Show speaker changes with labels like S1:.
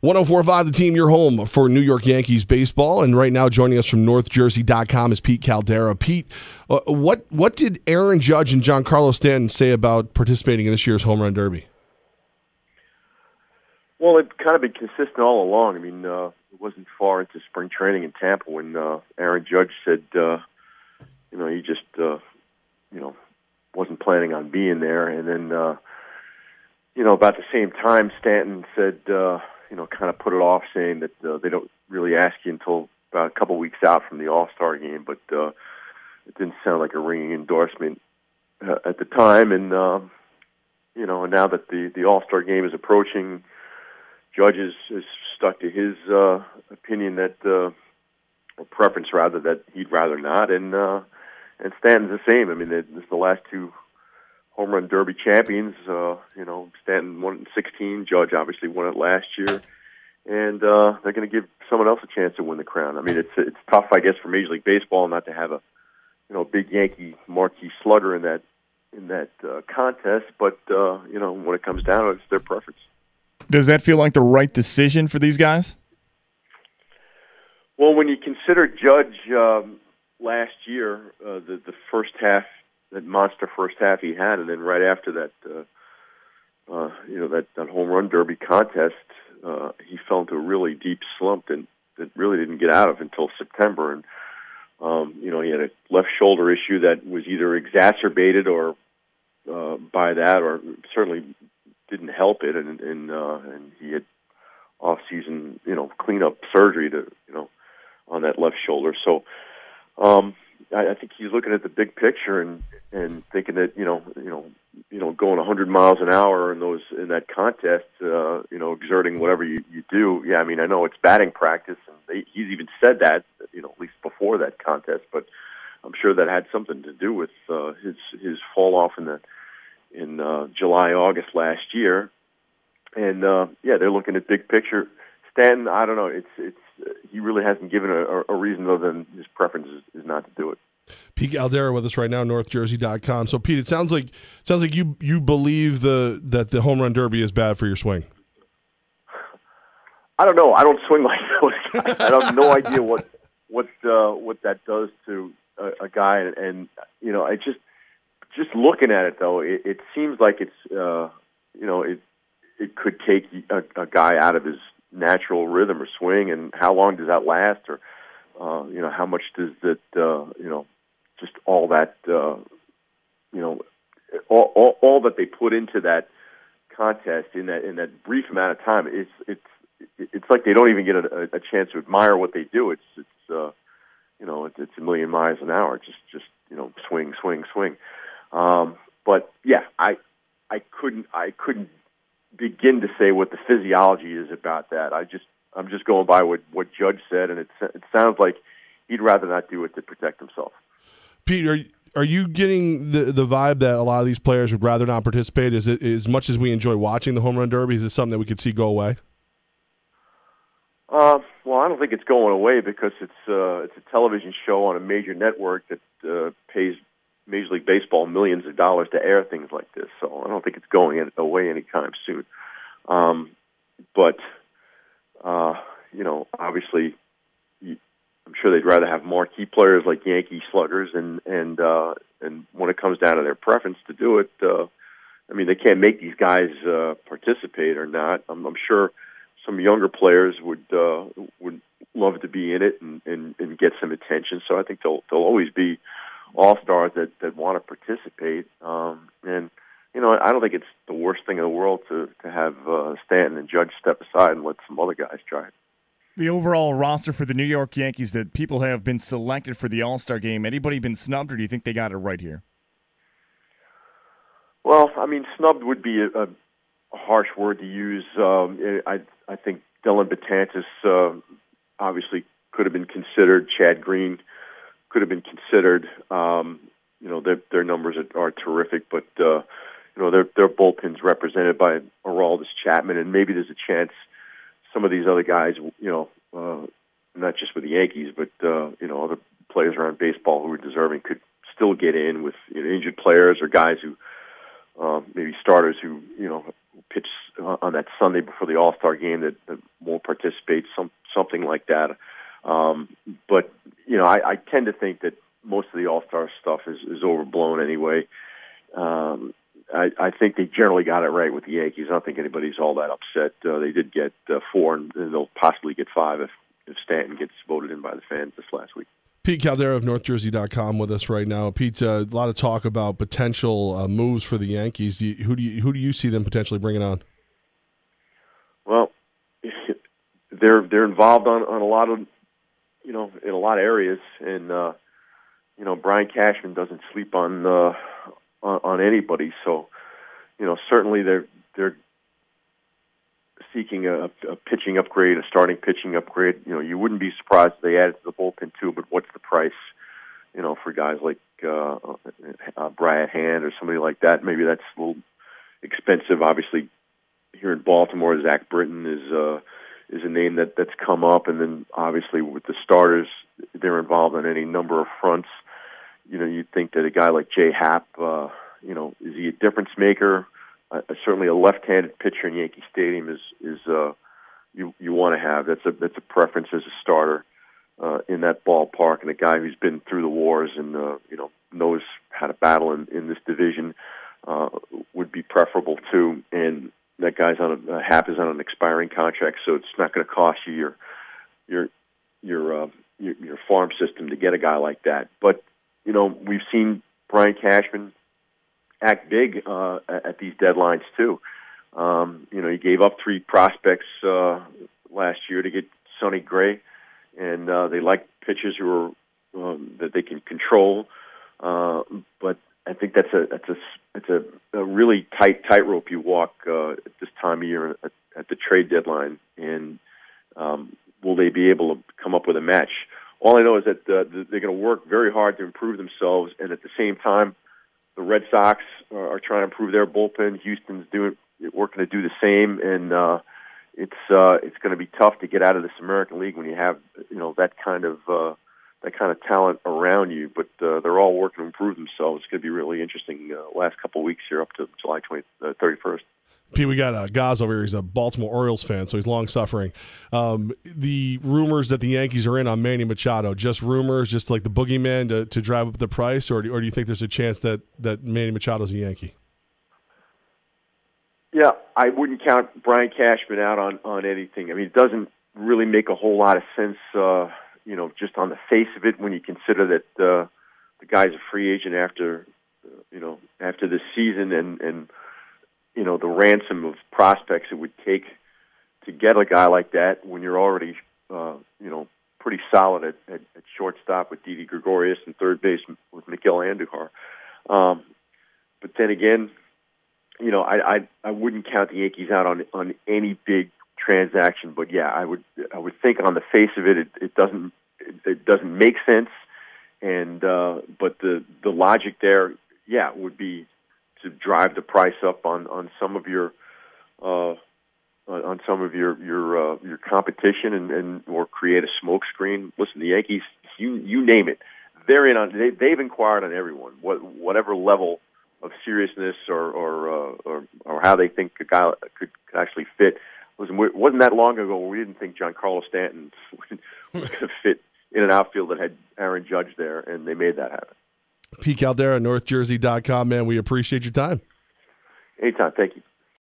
S1: 1045 The Team, your home for New York Yankees baseball. And right now joining us from NorthJersey.com is Pete Caldera. Pete, what did Aaron Judge and Giancarlo Stanton say about participating in this year's Home Run Derby?
S2: Well, it's kind of been consistent all along. I mean, it wasn't far into spring training in Tampa when Aaron Judge said, he just, wasn't planning on being there. And then, about the same time, Stanton said, kind of put it off, saying that they don't really ask you until about a couple weeks out from the All-Star game. But it didn't sound like a ringing endorsement at the time. And, and now that the All-Star game is approaching, Judge is stuck to his opinion that, or preference rather, that he'd rather not. And Stanton's the same. I mean, this is the last two Home Run Derby champions. Stanton won it in 2016. Judge obviously won it last year. And they're going to give someone else a chance to win the crown. I mean, it's tough, I guess, for Major League Baseball not to have a big Yankee marquee slugger in that contest. But when it comes down to it, it's their preference.
S3: Does that feel like the right decision for these guys?
S2: Well, when you consider Judge last year, the first half, that monster first half he had, and then right after that, that Home Run Derby contest, he fell into a really deep slump that really didn't get out of until September. And he had a left shoulder issue that was either exacerbated or by that, or certainly didn't help it, and he had off-season, cleanup surgery on that left shoulder. So I think he's looking at the big picture and thinking that going 100 miles an hour in that contest, exerting whatever you do. Yeah, I mean, I know it's batting practice, and he's even said that, at least before that contest. But I'm sure that had something to do with his fall off in July, August last year. And they're looking at big picture. Stanton, I don't know. It's he really hasn't given a reason other than his preference is not to do it.
S1: Pete Caldera with us right now, NorthJersey.com. So, Pete, it sounds like you believe that the Home Run Derby is bad for your swing.
S2: I don't know. I don't swing like those guys. I have no idea what that does to a guy. And I just looking at it though, it seems like it's it could take a guy out of his natural rhythm or swing, and how long does that last, or how much does that just all that all that they put into that contest in that brief amount of time, it's like they don't even get a chance to admire what they do. It's a million miles an hour, just swing. But yeah, I couldn't begin to say what the physiology is about that. I'm just going by what Judge said, and it sounds like he'd rather not do it to protect himself.
S1: Pete, are you getting the vibe that a lot of these players would rather not participate? Is it, as much as we enjoy watching the Home Run Derby, is it something that we could see go away?
S2: Well, I don't think it's going away because it's a television show on a major network that pays Major League Baseball millions of dollars to air things like this. So I don't think it's going away anytime soon. But obviously, I'm sure they'd rather have marquee players like Yankee sluggers, and when it comes down to their preference to do it, they can't make these guys participate or not. I'm sure some younger players would love to be in it and get some attention. So I think there'll always be all-stars that want to participate. I don't think it's the worst thing in the world to have Stanton and Judge step aside and let some other guys try it.
S3: The overall roster for the New York Yankees that people have been selected for the All-Star game, anybody been snubbed, or do you think they got it right here?
S2: Well, snubbed would be a harsh word to use. I think Dylan Betances obviously could have been considered. Chad Green could have been considered. Their numbers are terrific, but their bullpen's represented by Aroldis Chapman, and maybe there's a chance some of these other guys, not just with the Yankees, but other players around baseball who are deserving could still get in with injured players or guys who maybe starters who pitch on that Sunday before the All-Star game that won't participate, something like that. But I tend to think that most of the All-Star stuff is overblown anyway. I think they generally got it right with the Yankees. I don't think anybody's all that upset. They did get 4, and they'll possibly get 5 if Stanton gets voted in by the fans this last week.
S1: Pete Caldera of NorthJersey.com with us right now. Pete, a lot of talk about potential moves for the Yankees. Who do you see them potentially bringing on?
S2: Well, they're involved on a lot of in a lot of areas, and Brian Cashman doesn't sleep on anybody. So certainly they're seeking a pitching upgrade, a starting pitching upgrade. You wouldn't be surprised if they added to the bullpen too, but what's the price, for guys like Brad Hand or somebody like that? Maybe that's a little expensive. Obviously, here in Baltimore, Zach Britton is a name that's come up, and then obviously with the starters, they're involved on any number of fronts. You'd think that a guy like Jay Happ, is he a difference maker? Certainly, a left-handed pitcher in Yankee Stadium is you want to have. That's a preference as a starter in that ballpark, and a guy who's been through the wars and knows how to battle in this division would be preferable too. And that guy's Happ is on an expiring contract, so it's not going to cost you your farm system to get a guy like that. But we've seen Brian Cashman act big at these deadlines too. He gave up 3 prospects last year to get Sonny Gray, and they like pitchers who are that they can control. But I think that's a really tightrope you walk at this time of year at the trade deadline. And will they be able to come up with a match? All I know is that they're going to work very hard to improve themselves, and at the same time, the Red Sox are trying to improve their bullpen. Houston's working to do the same, and it's going to be tough to get out of this American League when you have that kind of talent around you. But they're all working to improve themselves. It's going to be really interesting last couple of weeks here up to July 31st.
S1: Pete, we got Goz over here. He's a Baltimore Orioles fan, so he's long-suffering. The rumors that the Yankees are in on Manny Machado, just rumors, just like the boogeyman to drive up the price, or do you think there's a chance that Manny Machado's a Yankee?
S2: Yeah, I wouldn't count Brian Cashman out on anything. I mean, it doesn't really make a whole lot of sense, just on the face of it when you consider that the guy's a free agent after this season, and the ransom of prospects it would take to get a guy like that when you're already, pretty solid at shortstop with Didi Gregorius and third base with Miguel Andujar. But then again, I wouldn't count the Yankees out on any big transaction. But yeah, I would think on the face of it, it doesn't make sense. And but the logic there, would be to drive the price up on some of your your competition and or create a smokescreen. Listen, the Yankees, you name it, they're in on. They've inquired on everyone, whatever level of seriousness or how they think a guy could actually fit. Listen, it wasn't that long ago where we didn't think Giancarlo Stanton was going to fit in an outfield that had Aaron Judge there, and they made that happen.
S1: Pete Caldera, NorthJersey.com, man. We appreciate your time.
S2: Anytime. Thank you.